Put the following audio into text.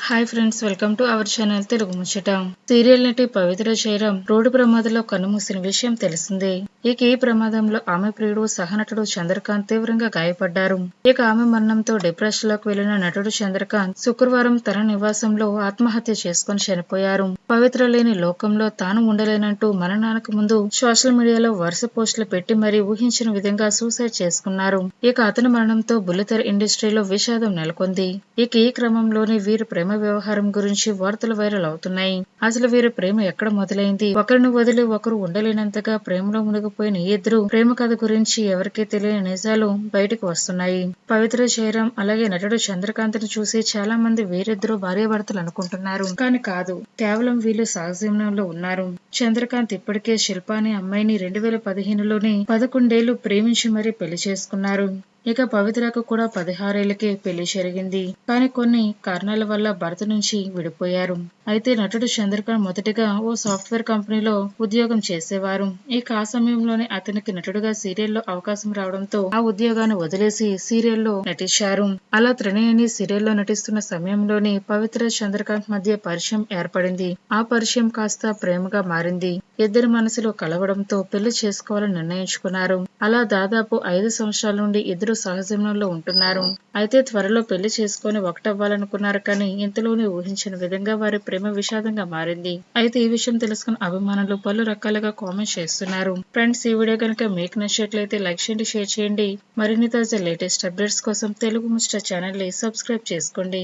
Hi friends, welcome to our channel Telugu ముచ్చట. Serial నటి పవిత్ర Jayaram road ప్రమాదంలో కన్నుమూసిన విషయం తెలిసిందే. ఇక ఈ ప్రమాదంలో ఆమె ప్రియుడు సహనటుడు చంద్రకాంత్ తీవ్రంగా గాయపడ్డారు. ఇక ఆమె మరణంతో డిప్రెషన్ లోకి వెళ్లిన నటుడు చంద్రకాంత్ శుక్రవారం తన నివాసంలో ఆత్మహత్య చేసుకుని చనిపోయారు. పవిత్ర లేని లోకంలో తాను ఉండలేనంటూ మరణానికి ముందు సోషల్ మీడియాలో వరుస పోస్టులు పెట్టి మరీ ఊహించిన విధంగా సూసైడ్ చేసుకున్నారు. ఇక అతని మరణంతో బుల్లితెర ఇండస్ట్రీలో విషాదం నెలకొంది. ఇక ఈ క్రమంలోనే వీరి ప్రేమ వ్యవహారం గురించి వార్తలు వైరల్ అవుతున్నాయి. అసలు వీరి ప్రేమ ఎక్కడ మొదలైంది, ఒకరిని వదిలి ఒకరు ఉండలేనంతగా ప్రేమలో మునిగిపోయిన ఈ ఇద్దరు ప్రేమ కథ గురించి ఎవరికీ తెలియని నిజాలు బయటకు వస్తున్నాయి. పవిత్ర జయరాం అలాగే నటుడు చంద్రకాంత్ ని చూసి చాలా మంది వీరిద్దరూ భార్యాభర్తలు అనుకుంటున్నారు. కానీ కాదు, కేవలం వీళ్ళు సహజీవనంలో ఉన్నారు. చంద్రకాంత్ ఇప్పటికే శిల్ప అనే అమ్మాయిని 2015లోనే 11 ఏళ్లు ప్రేమించి మరీ పెళ్లి చేసుకున్నారు. ఇక పవిత్రకు కూడా 16 ఏళ్లకే పెళ్లి జరిగింది. కానీ కొన్ని కారణాల వల్ల భర్త నుంచి విడిపోయారు. అయితే నటుడు చంద్రకాంత్ మొదటిగా ఓ సాఫ్ట్వేర్ కంపెనీలో ఉద్యోగం చేసేవారు. ఇక ఆ సమయంలోనే అతనికి నటుడుగా సీరియల్లో అవకాశం రావడంతో ఆ ఉద్యోగాన్ని వదిలేసి సీరియల్లో నటించారు. అలా త్రినయని సీరియల్లో నటిస్తున్న సమయంలోనే పవిత్ర చంద్రకాంత్ మధ్య పరిచయం ఏర్పడింది. ఆ పరిచయం కాస్త ప్రేమగా మారింది. ఇద్దరి మనసులు కలవడంతో పెళ్లి చేసుకోవాలని నిర్ణయించుకున్నారు. అలా దాదాపు 5 సంవత్సరాల నుండి ఇద్దరు సహజీవనంలో ఉంటున్నారు. అయితే త్వరలో పెళ్లి చేసుకుని ఒకటవ్వాలనుకున్నారు. కానీ ఇంతలోనే ఊహించిన విధంగా వారి ప్రేమ విషాదంగా మారింది. అయితే ఈ విషయం తెలుసుకున్న అభిమానులు పలు రకాలుగా కామెంట్స్ చేస్తున్నారు. ఫ్రెండ్స్, ఈ వీడియో కనుక మీకు నచ్చినట్లయితే లైక్ చేయండి, షేర్ చేయండి. మరిన్ని తాజా లేటెస్ట్ అప్డేట్స్ కోసం తెలుగు ముచ్చట ఛానల్ ని సబ్స్క్రైబ్ చేసుకోండి.